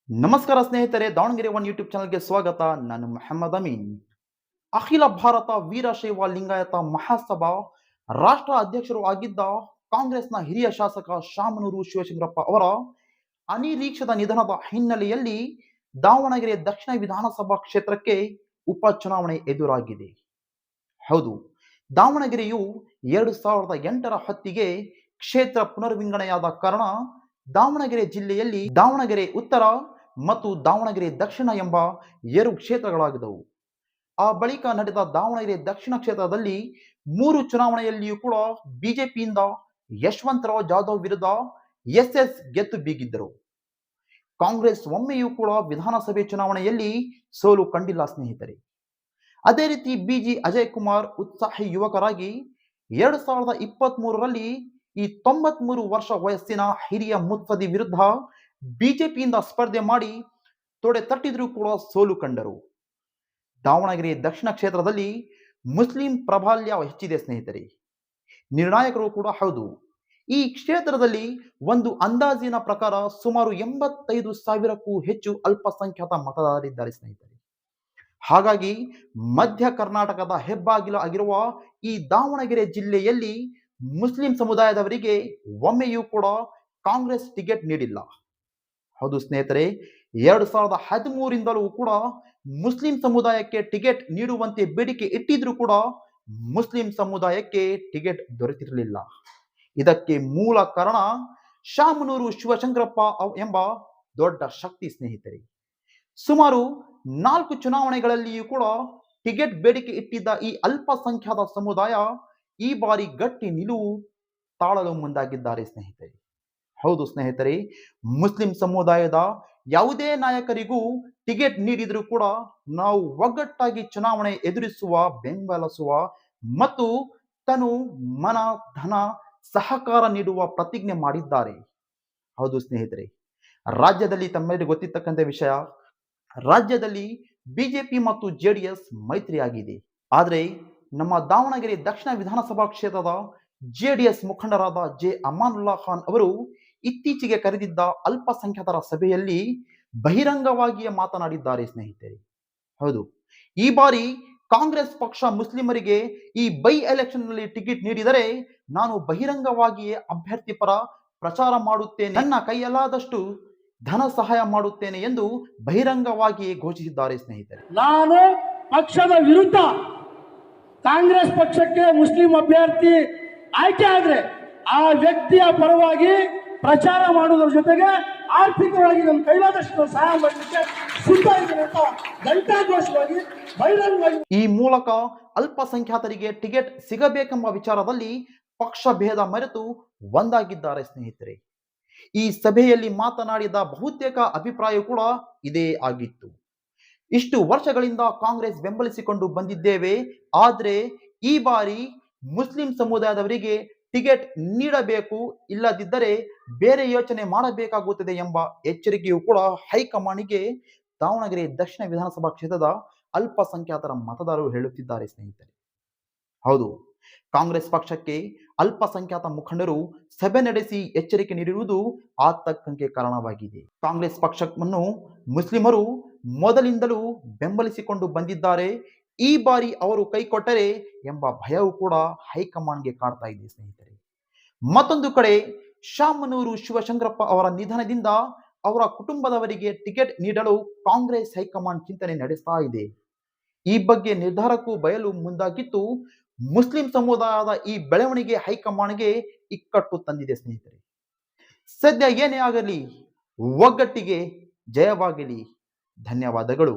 ನಮಸ್ಕಾರ ಸ್ನೇಹಿತರೆ, Davanagere one YouTube ಚಾನಲ್ಗೆ ಸ್ವಾಗತ. ನಾನು ಮೊಹಮ್ಮದ್ ಅಮೀನ್. ಅಖಿಲ ಭಾರತ ವೀರಶೈವ ಲಿಂಗಾಯತ ಮಹಾಸಭಾ ರಾಷ್ಟ್ರ ಅಧ್ಯಕ್ಷರು ಆಗಿದ್ದ ಕಾಂಗ್ರೆಸ್ನ ಹಿರಿಯ ಶಾಸಕ ಶಾಮನೂರು ಶಿವಶಂಕರಪ್ಪ ಅವರ ಅನಿರೀಕ್ಷಿತ ನಿಧನದ ಹಿನ್ನೆಲೆಯಲ್ಲಿ ದಾವಣಗೆರೆ ದಕ್ಷಿಣ ವಿಧಾನಸಭಾ ಕ್ಷೇತ್ರಕ್ಕೆ ಉಪಚುನಾವಣೆ ಎದುರಾಗಿದೆ. ಹೌದು, ದಾವಣಗೆರೆಯು 2008ರ ಹೊತ್ತಿಗೆ ಕ್ಷೇತ್ರ ಪುನರ್ವಿಂಗಡಣೆಯಾದ ಕಾರಣ ದಾವಣಗೆರೆ ಜಿಲ್ಲೆಯಲ್ಲಿ ದಾವಣಗೆರೆ ಉತ್ತರ ಮತ್ತು ದಾವಣಗೆರೆ ದಕ್ಷಿಣ ಎಂಬ 2 ಕ್ಷೇತ್ರಗಳಾಗಿದ್ದವು. ಆ ಬಳಿಕ ನಡೆದ ದಾವಣಗೆರೆ ದಕ್ಷಿಣ ಕ್ಷೇತ್ರದಲ್ಲಿ 3 ಚುನಾವಣೆಯಲ್ಲಿಯೂ ಕೂಡ ಬಿಜೆಪಿಯಿಂದ ಯಶವಂತರಾವ್ ಜಾಧವ್ ವಿರುದ್ಧ ಎಸ್ ಗೆದ್ದು ಬೀಗಿದ್ದರು. ಕಾಂಗ್ರೆಸ್ ಒಮ್ಮೆಯೂ ಕೂಡ ವಿಧಾನಸಭೆ ಚುನಾವಣೆಯಲ್ಲಿ ಸೋಲು ಕಂಡಿಲ್ಲ ಸ್ನೇಹಿತರೆ. ಅದೇ ರೀತಿ ಬಿಜಿ ಅಜಯ್ ಕುಮಾರ್ ಉತ್ಸಾಹಿ ಯುವಕರಾಗಿ 2023ರಲ್ಲಿ ಈ 93 ವರ್ಷ ವಯಸ್ಸಿನ ಹಿರಿಯ ಮುತ್ಸದಿ ವಿರುದ್ಧ ಬಿಜೆಪಿಯಿಂದ ಸ್ಪರ್ಧೆ ಮಾಡಿ ತೊಡೆ ತಟ್ಟಿದ್ರೂ ಕೂಡ ಸೋಲು ಕಂಡರು. ದಾವಣಗೆರೆ ದಕ್ಷಿಣ ಕ್ಷೇತ್ರದಲ್ಲಿ ಮುಸ್ಲಿಂ ಪ್ರಾಬಲ್ಯ ಹೆಚ್ಚಿದೆ ಸ್ನೇಹಿತರೆ. ನಿರ್ಣಾಯಕರು ಕೂಡ ಹೌದು. ಈ ಕ್ಷೇತ್ರದಲ್ಲಿ ಒಂದು ಅಂದಾಜಿನ ಪ್ರಕಾರ ಸುಮಾರು 85,000ಕ್ಕೂ ಹೆಚ್ಚು ಅಲ್ಪಸಂಖ್ಯಾತ ಮತದಾರರಿದ್ದಾರೆ ಸ್ನೇಹಿತರೆ. ಹಾಗಾಗಿ ಮಧ್ಯ ಕರ್ನಾಟಕದ ಹೆಬ್ಬಾಗಿಲು ಆಗಿರುವ ಈ ದಾವಣಗೆರೆ ಜಿಲ್ಲೆಯಲ್ಲಿ ಮುಸ್ಲಿಂ ಸಮುದಾಯದವರಿಗೆ ಒಮ್ಮೆಯೂ ಕೂಡ ಕಾಂಗ್ರೆಸ್ ಟಿಕೆಟ್ ನೀಡಿಲ್ಲ. ಹೌದು ಸ್ನೇಹಿತರೆ, 2013ರಿಂದಲೂ ಕೂಡ ಮುಸ್ಲಿಂ ಸಮುದಾಯಕ್ಕೆ ಟಿಕೆಟ್ ನೀಡುವಂತೆ ಬೇಡಿಕೆ ಇಟ್ಟಿದ್ರೂ ಕೂಡ ಮುಸ್ಲಿಂ ಸಮುದಾಯಕ್ಕೆ ಟಿಕೆಟ್ ದೊರೆತಿರಲಿಲ್ಲ. ಇದಕ್ಕೆ ಮೂಲ ಕಾರಣ ಶಾಮನೂರು ಶಿವಶಂಕರಪ್ಪ ಎಂಬ ದೊಡ್ಡ ಶಕ್ತಿ ಸ್ನೇಹಿತರೆ. ಸುಮಾರು 4 ಚುನಾವಣೆಗಳಲ್ಲಿಯೂ ಕೂಡ ಟಿಕೆಟ್ ಬೇಡಿಕೆ ಇಟ್ಟಿದ್ದ ಈ ಅಲ್ಪಸಂಖ್ಯಾತ ಸಮುದಾಯ ಈ ಬಾರಿ ಗಟ್ಟಿ ನಿಲುವು ತಾಳಲು ಮುಂದಾಗಿದ್ದಾರೆ ಸ್ನೇಹಿತರೆ. ಹೌದು ಸ್ನೇಹಿತರೆ, ಮುಸ್ಲಿಂ ಸಮುದಾಯದ ಯಾವುದೇ ನಾಯಕರಿಗೂ ಟಿಕೆಟ್ ನೀಡಿದರೂ ಕೂಡ ನಾವು ಒಗ್ಗಟ್ಟಾಗಿ ಚುನಾವಣೆ ಎದುರಿಸುವ, ಬೆಂಬಲಿಸುವ ಮತ್ತು ತನು ಮನ ಧನ ಸಹಕಾರ ನೀಡುವ ಪ್ರತಿಜ್ಞೆ ಮಾಡಿದ್ದಾರೆ. ಹೌದು ಸ್ನೇಹಿತರೆ, ರಾಜ್ಯದಲ್ಲಿ ತಮ್ಮೆಲ್ಲರಿಗೂ ಗೊತ್ತಿರ್ತಕ್ಕಂಥ ವಿಷಯ, ರಾಜ್ಯದಲ್ಲಿ ಬಿಜೆಪಿ ಮತ್ತು ಜೆಡಿಎಸ್ ಮೈತ್ರಿಯಾಗಿದೆ. ಆದರೆ ನಮ್ಮ ದಾವಣಗೆರೆ ದಕ್ಷಿಣ ವಿಧಾನಸಭಾ ಕ್ಷೇತ್ರದ ಜೆಡಿಎಸ್ ಮುಖಂಡರಾದ ಜೆ ಅಮಾನುಲ್ಲಾ ಖಾನ್ ಅವರು ಇತ್ತೀಚೆಗೆ ಕರೆದಿದ್ದ ಅಲ್ಪಸಂಖ್ಯಾತರ ಸಭೆಯಲ್ಲಿ ಬಹಿರಂಗವಾಗಿಯೇ ಮಾತನಾಡಿದ್ದಾರೆ ಸ್ನೇಹಿತರೆ. ಹೌದು, ಈ ಬಾರಿ ಕಾಂಗ್ರೆಸ್ ಪಕ್ಷ ಮುಸ್ಲಿಮರಿಗೆ ಈ ಬೈ ಎಲೆಕ್ಷನ್ ನಲ್ಲಿ ಟಿಕೆಟ್ ನೀಡಿದರೆ ನಾನು ಬಹಿರಂಗವಾಗಿಯೇ ಅಭ್ಯರ್ಥಿ ಪರ ಪ್ರಚಾರ ಮಾಡುತ್ತೇನೆ, ನನ್ನ ಕೈಯಲ್ಲಾದಷ್ಟು ಧನ ಸಹಾಯ ಮಾಡುತ್ತೇನೆ ಎಂದು ಬಹಿರಂಗವಾಗಿಯೇ ಘೋಷಿಸಿದ್ದಾರೆ ಸ್ನೇಹಿತರೆ. ನಾನು ಪಕ್ಷದ ವಿರುದ್ಧ ಕಾಂಗ್ರೆಸ್ ಪಕ್ಷಕ್ಕೆ ಮುಸ್ಲಿಂ ಅಭ್ಯರ್ಥಿ ಆಯ್ಕೆ ಆದ್ರೆ ಆ ವ್ಯಕ್ತಿಯ ಪರವಾಗಿ ಪ್ರಚಾರ ಮಾಡುವುದರ ಜೊತೆಗೆ ಆರ್ಥಿಕವಾಗಿ ನನ್ನ ಕೈಲಾದಷ್ಟು ಸಹಾಯ ಮಾಡಲಿಕ್ಕೆ ಸಿದ್ಧ ಇದ್ದೇನೆ ಅಂತ ಘಂಟಾಘೋಷವಾಗಿ ಬಹಿರಂಗವಾಗಿ ಈ ಮೂಲಕ ಅಲ್ಪಸಂಖ್ಯಾತರಿಗೆ ಟಿಕೆಟ್ ಸಿಗಬೇಕೆಂಬ ವಿಚಾರದಲ್ಲಿ ಪಕ್ಷ ಭೇದ ಮರೆತು ಒಂದಾಗಿದ್ದಾರೆ ಸ್ನೇಹಿತರೆ. ಈ ಸಭೆಯಲ್ಲಿ ಮಾತನಾಡಿದ ಬಹುತೇಕ ಅಭಿಪ್ರಾಯ ಕೂಡ ಇದೇ ಆಗಿತ್ತು. ಇಷ್ಟು ವರ್ಷಗಳಿಂದ ಕಾಂಗ್ರೆಸ್ ಬೆಂಬಲಿಸಿಕೊಂಡು ಬಂದಿದ್ದೇವೆ, ಆದರೆ ಈ ಬಾರಿ ಮುಸ್ಲಿಂ ಸಮುದಾಯದವರಿಗೆ ಟಿಕೆಟ್ ನೀಡಬೇಕು, ಇಲ್ಲದಿದ್ದರೆ ಬೇರೆ ಯೋಚನೆ ಮಾಡಬೇಕಾಗುತ್ತದೆ ಎಂಬ ಎಚ್ಚರಿಕೆಯೂ ಕೂಡ ಹೈಕಮಾಂಡ್ಗೆ ದಾವಣಗೆರೆ ದಕ್ಷಿಣ ವಿಧಾನಸಭಾ ಕ್ಷೇತ್ರದ ಅಲ್ಪಸಂಖ್ಯಾತರ ಮತದಾರರು ಹೇಳುತ್ತಿದ್ದಾರೆ ಸ್ನೇಹಿತರೆ. ಹೌದು, ಕಾಂಗ್ರೆಸ್ ಪಕ್ಷಕ್ಕೆ ಅಲ್ಪಸಂಖ್ಯಾತ ಮುಖಂಡರು ಸಭೆ ನಡೆಸಿ ಎಚ್ಚರಿಕೆ ನೀಡಿರುವುದು ಆತಂಕಕ್ಕೆ ಕಾರಣವಾಗಿದೆ. ಕಾಂಗ್ರೆಸ್ ಪಕ್ಷವನ್ನು ಮುಸ್ಲಿಮರು ಮೊದಲಿಂದಲೂ ಬೆಂಬಲಿಸಿಕೊಂಡು ಬಂದಿದ್ದಾರೆ, ಈ ಬಾರಿ ಅವರು ಕೈಕೊಟ್ಟರೆ ಎಂಬ ಭಯವೂ ಕೂಡ ಹೈಕಮಾಂಡ್ಗೆ ಕಾಡ್ತಾ ಇದೆ ಸ್ನೇಹಿತರೆ. ಮತ್ತೊಂದು ಕಡೆ ಶಾಮನೂರು ಶಿವಶಂಕರಪ್ಪ ಅವರ ನಿಧನದಿಂದ ಅವರ ಕುಟುಂಬದವರಿಗೆ ಟಿಕೆಟ್ ನೀಡಲು ಕಾಂಗ್ರೆಸ್ ಹೈಕಮಾಂಡ್ ಚಿಂತನೆ ನಡೆಸ್ತಾ ಇದೆ. ಈ ಬಗ್ಗೆ ನಿರ್ಧಾರಕ್ಕೂ ಬಯಲು ಮುಂದಾಗಿತ್ತು. ಮುಸ್ಲಿಂ ಸಮುದಾಯದ ಈ ಬೆಳವಣಿಗೆ ಹೈಕಮಾಂಡ್ಗೆ ಇಕ್ಕಟ್ಟು ತಂದಿದೆ ಸ್ನೇಹಿತರೆ. ಸದ್ಯ ಏನೇ ಆಗಲಿ ಒಗ್ಗಟ್ಟಿಗೆ ಜಯವಾಗಲಿ. ಧನ್ಯವಾದಗಳು.